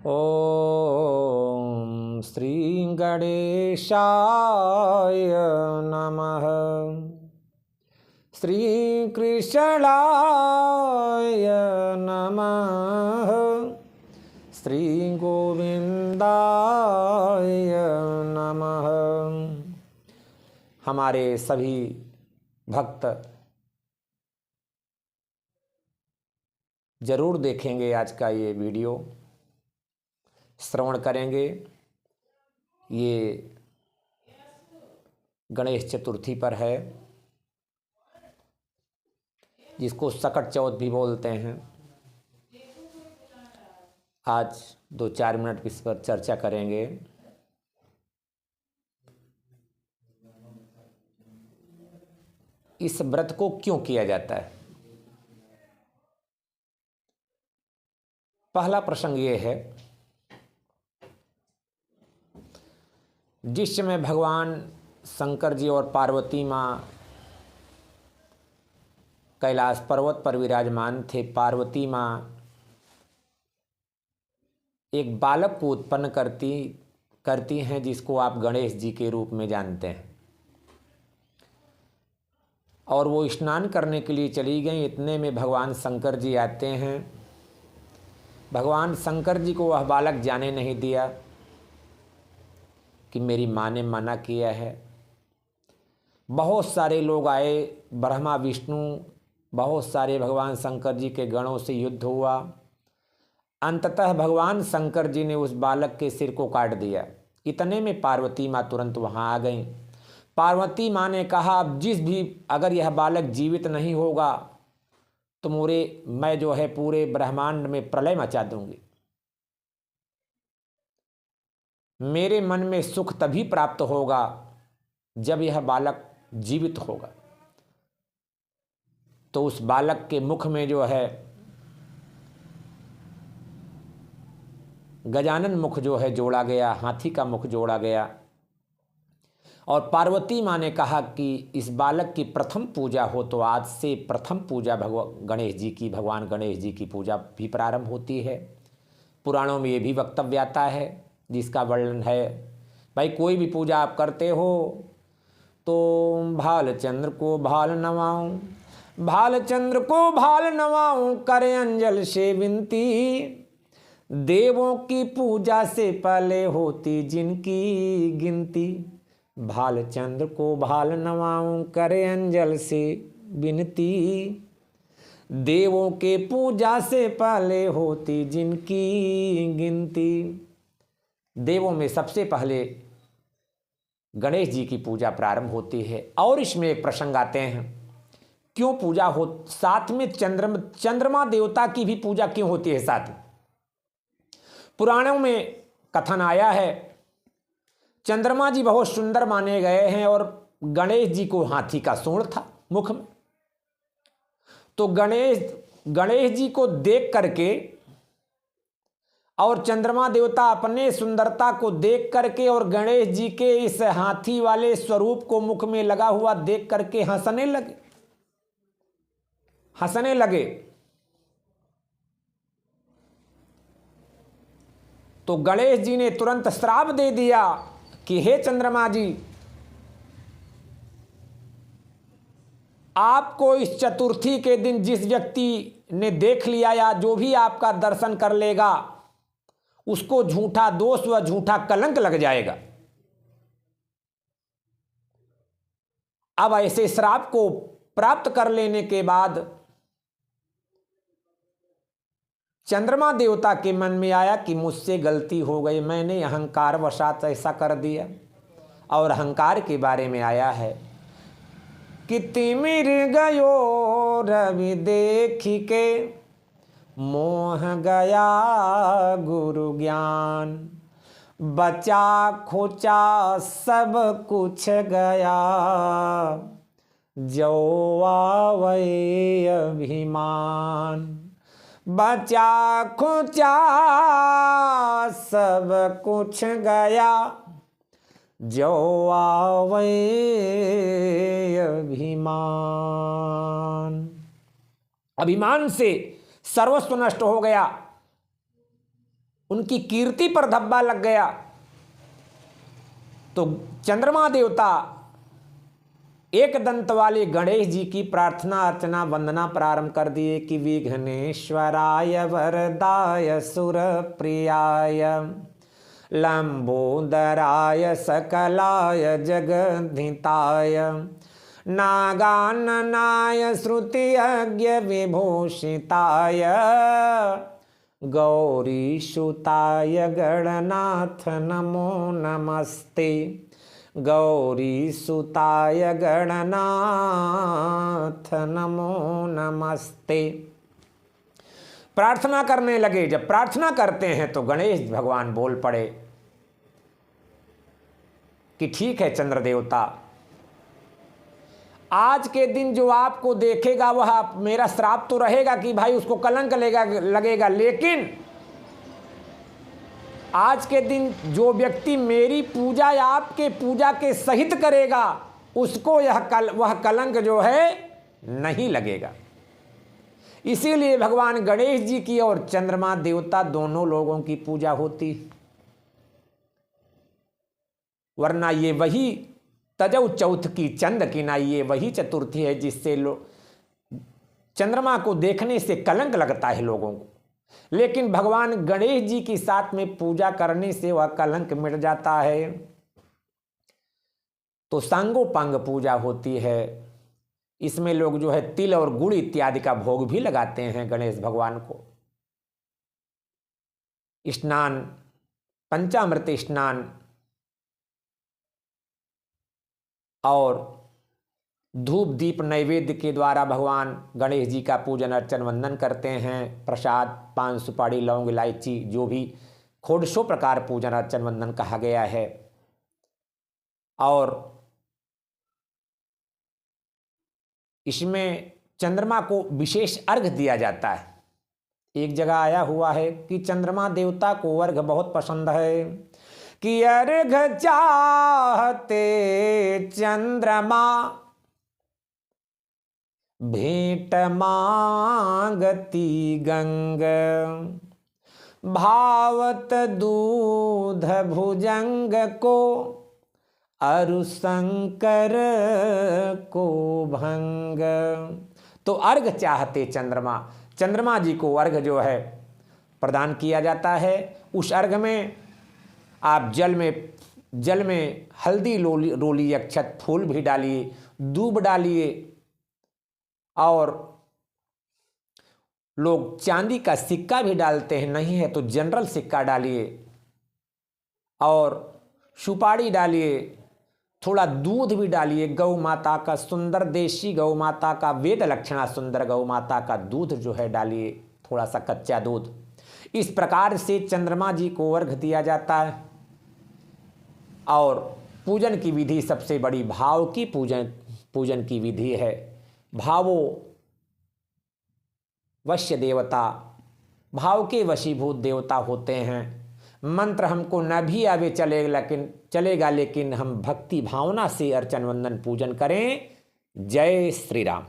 ॐ श्री गणेशाय नमः। श्री कृष्णाय नमः। श्री गोविंदाय नमः। हमारे सभी भक्त जरूर देखेंगे आज का ये वीडियो, श्रवण करेंगे। ये गणेश चतुर्थी पर है, जिसको सकट चौथ भी बोलते हैं। आज 2-4 मिनट इस पर चर्चा करेंगे। इस व्रत को क्यों किया जाता है? पहला प्रसंग ये है, जिस समय भगवान शंकर जी और पार्वती माँ कैलाश पर्वत पर विराजमान थे, पार्वती माँ एक बालक को उत्पन्न करती हैं, जिसको आप गणेश जी के रूप में जानते हैं। और वो स्नान करने के लिए चली गई। इतने में भगवान शंकर जी आते हैं। भगवान शंकर जी को वह बालक जाने नहीं दिया कि मेरी माँ ने मना किया है। बहुत सारे लोग आए, ब्रह्मा विष्णु, बहुत सारे भगवान शंकर जी के गणों से युद्ध हुआ। अंततः भगवान शंकर जी ने उस बालक के सिर को काट दिया। इतने में पार्वती माँ तुरंत वहाँ आ गई। पार्वती माँ ने कहा, अगर यह बालक जीवित नहीं होगा तो मैं जो है पूरे ब्रह्मांड में प्रलय मचा दूंगी। मेरे मन में सुख तभी प्राप्त होगा जब यह बालक जीवित होगा। तो उस बालक के मुख में जो है गजानन मुख जो है जोड़ा गया, हाथी का मुख जोड़ा गया। और पार्वती माँ ने कहा कि इस बालक की प्रथम पूजा हो, तो आज से प्रथम पूजा भगवान गणेश जी की पूजा भी प्रारंभ होती है। पुराणों में ये भी वक्तव्य आता है, जिसका वर्णन है, भाई कोई भी पूजा आप करते हो तो भालचंद्र को भाल नवाऊं, भालचंद्र को भाल नवाऊं, करे अंजल से विनती। देवों की पूजा से पहले होती जिनकी गिनती। भालचंद्र को भाल नवाऊं, करे अंजल से विनती। देवों के पूजा से पहले होती जिनकी गिनती। देवों में सबसे पहले गणेश जी की पूजा प्रारंभ होती है। और इसमें एक प्रसंग आते हैं, क्यों पूजा हो, साथ में चंद्रमा देवता की भी पूजा क्यों होती है साथ में? पुराणों में कथन आया है, चंद्रमा जी बहुत सुंदर माने गए हैं और गणेश जी को हाथी का सूंड था मुख में। तो गणेश जी को देख करके और चंद्रमा देवता अपने सुंदरता को देख करके और गणेश जी के इस हाथी वाले स्वरूप को मुख में लगा हुआ देख करके हंसने लगे। तो गणेश जी ने तुरंत श्राप दे दिया कि हे चंद्रमा जी, आपको इस चतुर्थी के दिन जिस व्यक्ति ने देख लिया या जो भी आपका दर्शन कर लेगा, उसको झूठा दोष व झूठा कलंक लग जाएगा। अब ऐसे श्राप को प्राप्त कर लेने के बाद चंद्रमा देवता के मन में आया कि मुझसे गलती हो गई, मैंने अहंकार वशात ऐसा कर दिया। और अहंकार के बारे में आया है कि तिमिर गयो रवि देखी के, मोह गया गुरु ज्ञान। बचा खोचा सब कुछ गया, जो आवै अभिमान। बचा खोचा सब कुछ गया, जो आवै अभिमान। अभिमान से सर्वस्व नष्ट हो गया। उनकी कीर्ति पर धब्बा लग गया। तो चंद्रमा देवता एक दंत वाले गणेश जी की प्रार्थना अर्चना वंदना प्रारंभ कर दिए कि विघ्नेश्वराय वरदाय सुर प्रियाय लंबोदराय सकलाय जगद्धिताय नागाननाय श्रुतियज्ञ विभूषिताय गौरीसुताय गणनाथ नमो नमस्ते गौरीसुताय गणनाथ नमो नमस्ते। प्रार्थना करने लगे। जब प्रार्थना करते हैं तो गणेश भगवान बोल पड़े कि ठीक है चंद्र देवता, आज के दिन जो आपको देखेगा वह मेरा श्राप तो रहेगा कि भाई उसको कलंक लगेगा, लेकिन आज के दिन जो व्यक्ति मेरी पूजा या आपके पूजा के सहित करेगा उसको वह कलंक जो है नहीं लगेगा। इसीलिए भगवान गणेश जी की और चंद्रमा देवता दोनों लोगों की पूजा होती, वरना ये वही तजौ चौथ की चंद की ना, ये वही चतुर्थी है जिससे चंद्रमा को देखने से कलंक लगता है लोगों को, लेकिन भगवान गणेश जी की साथ में पूजा करने से वह कलंक मिट जाता है। तो सांगोपांग पूजा होती है। इसमें लोग जो है तिल और गुड़ इत्यादि का भोग भी लगाते हैं गणेश भगवान को। स्नान, पंचामृत स्नान और धूप दीप नैवेद्य के द्वारा भगवान गणेश जी का पूजन अर्चन वंदन करते हैं। प्रसाद, पान सुपारी, लौंग, इलायची, जो भी खोड़सों प्रकार पूजन अर्चन वंदन कहा गया है। और इसमें चंद्रमा को विशेष अर्घ दिया जाता है। एक जगह आया हुआ है कि चंद्रमा देवता को अर्घ बहुत पसंद है कि अर्घ चाहते चंद्रमा भेंट मांगती गंग भावत दूध भुजंग को अरु शंकर को भंग। तो अर्घ चाहते चंद्रमा जी को अर्घ जो है प्रदान किया जाता है। उस अर्घ में आप जल में हल्दी रोली अक्षत फूल भी डालिए, दूब डालिए, और लोग चांदी का सिक्का भी डालते हैं, नहीं है तो जनरल सिक्का डालिए, और सुपारी डालिए, थोड़ा दूध भी डालिए। गौ माता का सुंदर देशी गौ माता का वेद लक्षणा सुंदर गौ माता का दूध जो है डालिए, थोड़ा सा कच्चा दूध। इस प्रकार से चंद्रमा जी को अर्घ दिया जाता है। और पूजन की विधि सबसे बड़ी भाव की पूजन की विधि है। भावो वश्य देवता, भाव के वशीभूत देवता होते हैं। मंत्र हमको न भी आवे चलेगा, लेकिन हम भक्ति भावना से अर्चन वंदन पूजन करें। जय श्री राम।